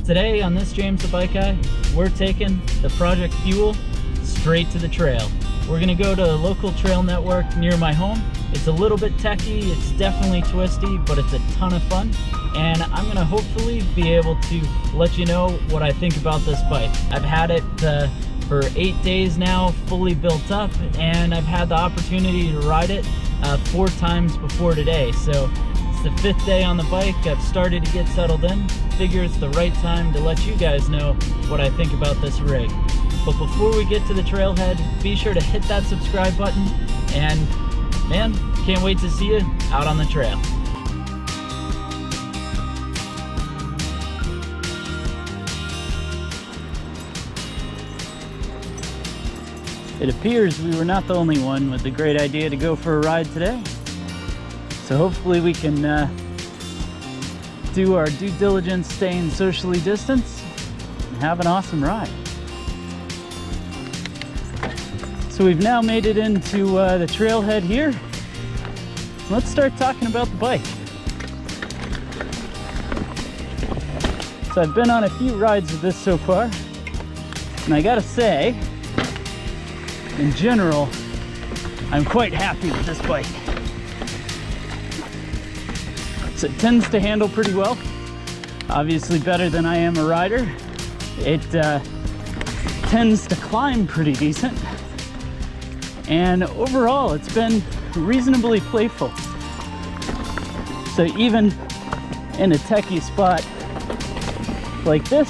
Today on this James the Bike Guy, we're taking the Project Fuel straight to the trail. We're gonna go to a local trail network near my home. It's a little bit techy, it's definitely twisty, but it's a ton of fun. And I'm gonna hopefully be able to let you know what I think about this bike. I've had it for 8 days now, fully built up, and I've had the opportunity to ride it 4 times before today. So it's the 5th day on the bike. I've started to get settled in. Figure it's the right time to let you guys know what I think about this rig. But before we get to the trailhead, be sure to hit that subscribe button, and man, can't wait to see you out on the trail. It appears we were not the only one with the great idea to go for a ride today. So hopefully we can do our due diligence, staying socially distanced, and have an awesome ride. So we've now made it into the trailhead here. Let's start talking about the bike. So I've been on a few rides with this so far, and I gotta say, in general, I'm quite happy with this bike. So it tends to handle pretty well, obviously better than I am a rider. It tends to climb pretty decent, and overall it's been reasonably playful. So even in a techie spot like this,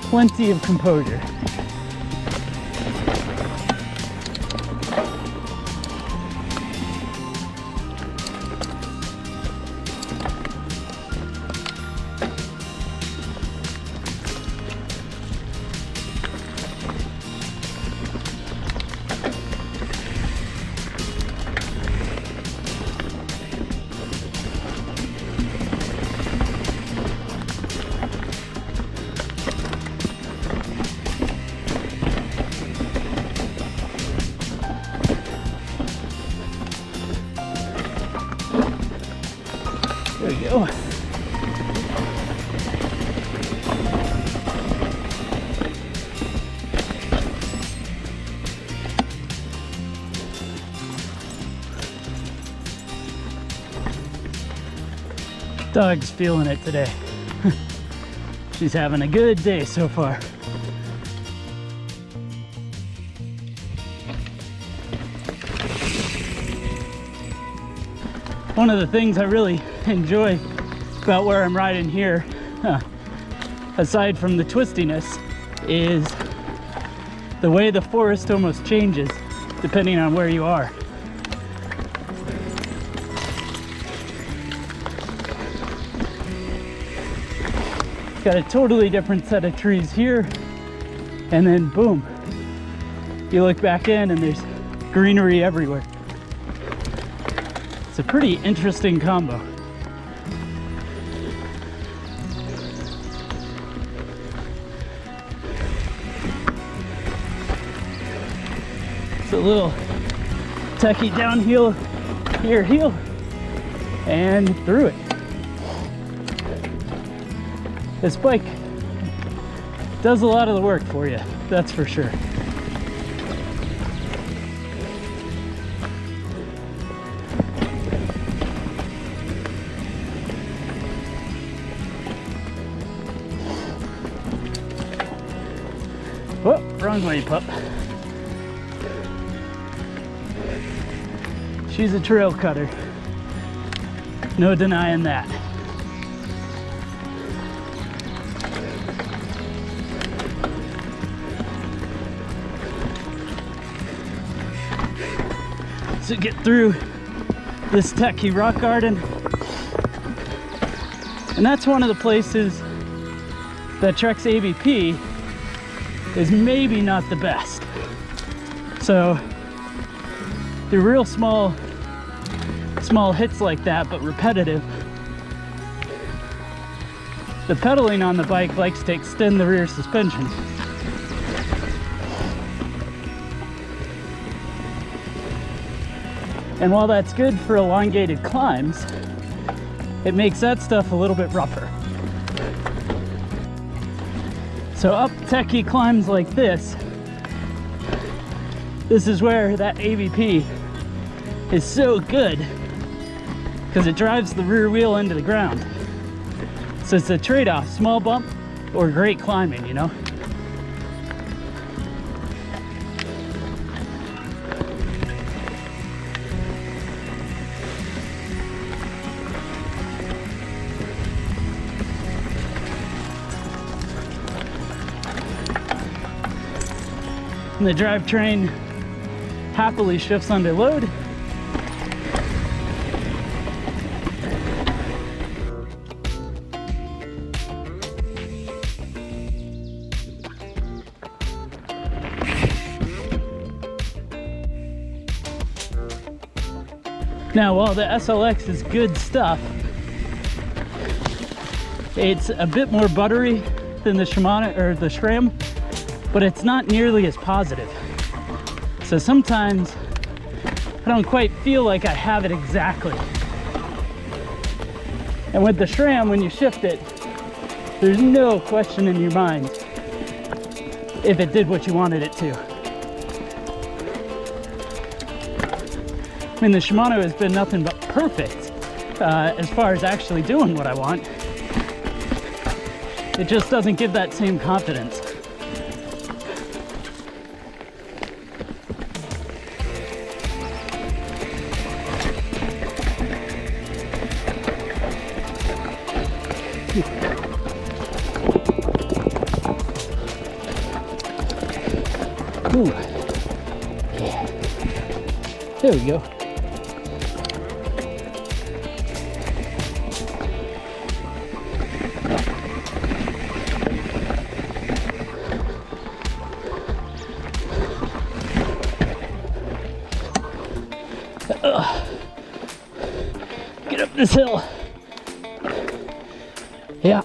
plenty of composure. There we go. Dog's feeling it today. She's having a good day so far. One of the things I really enjoy about where I'm riding here, aside from the twistiness, is the way the forest almost changes depending on where you are. Got a totally different set of trees here, and then boom, you look back in and there's greenery everywhere. It's a pretty interesting combo. It's a little techie downhill here, heel, and through it. This bike does a lot of the work for you, that's for sure. Oh, wrong way, pup. She's a trail cutter. No denying that. So get through this techie rock garden. And that's one of the places that Trek's ABP is maybe not the best. So the real small hits like that, but repetitive, the pedaling on the bike likes to extend the rear suspension. And while that's good for elongated climbs, it makes that stuff a little bit rougher. So up techie climbs like this is where that AVP is so good, because it drives the rear wheel into the ground. So it's a trade-off, small bump or great climbing, you know? And the drivetrain happily shifts under load. Now, while the SLX is good stuff, it's a bit more buttery than the Shimano or the SRAM, but it's not nearly as positive. So sometimes I don't quite feel like I have it exactly. And with the SRAM, when you shift it, there's no question in your mind if it did what you wanted it to. I mean, the Shimano has been nothing but perfect as far as actually doing what I want. It just doesn't give that same confidence. Ooh. Yeah. There we go. Get up this hill. Yeah.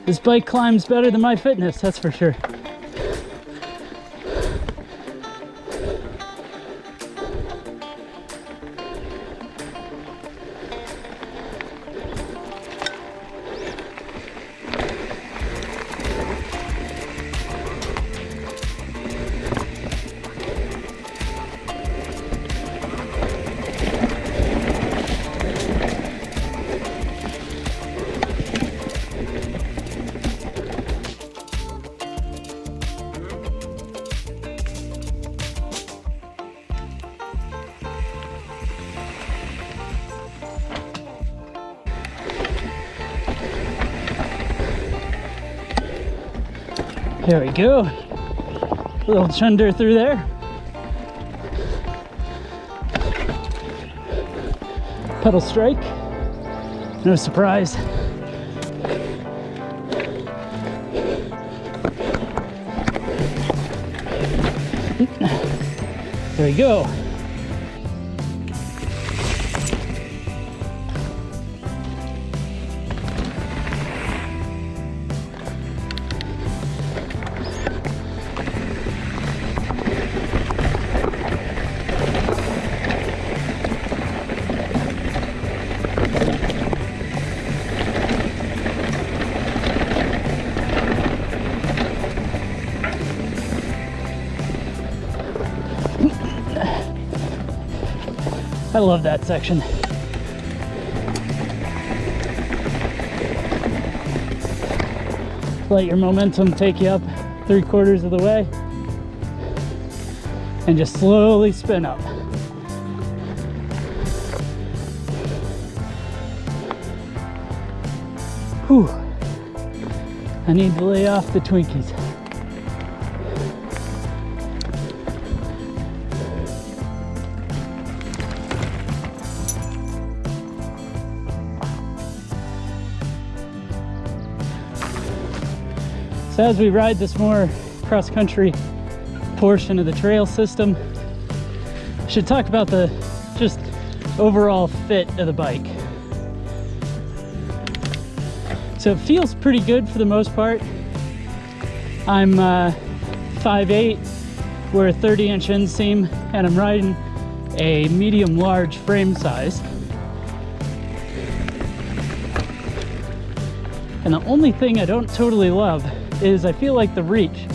This bike climbs better than my fitness, that's for sure. There we go. A little chunder through there. Pedal strike. No surprise. There we go. I love that section. Let your momentum take you up 3/4 of the way and just slowly spin up. Whew. I need to lay off the Twinkies. So as we ride this more cross-country portion of the trail system, I should talk about the just overall fit of the bike. So it feels pretty good for the most part. I'm 5'8", we're a 30-inch inseam, and I'm riding a medium-large frame size. And the only thing I don't totally love is I feel like the reach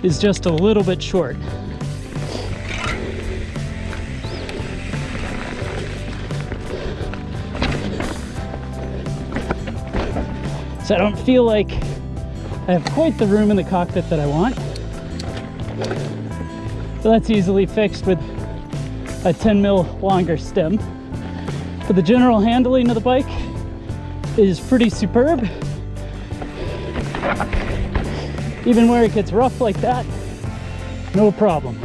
is just a little bit short. So I don't feel like I have quite the room in the cockpit that I want. But that's easily fixed with a 10 mil longer stem. But the general handling of the bike is pretty superb. Even where it gets rough like that, no problem.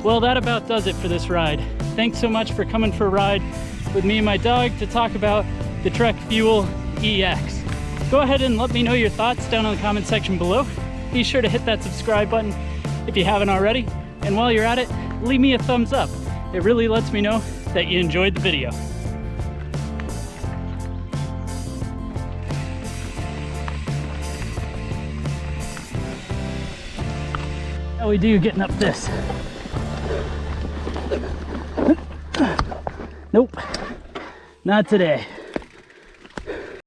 Well, that about does it for this ride. Thanks so much for coming for a ride with me and my dog to talk about the Trek Fuel EX. Go ahead and let me know your thoughts down in the comment section below. Be sure to hit that subscribe button if you haven't already. And while you're at it, leave me a thumbs up. It really lets me know that you enjoyed the video. How we do getting up this? Nope, not today.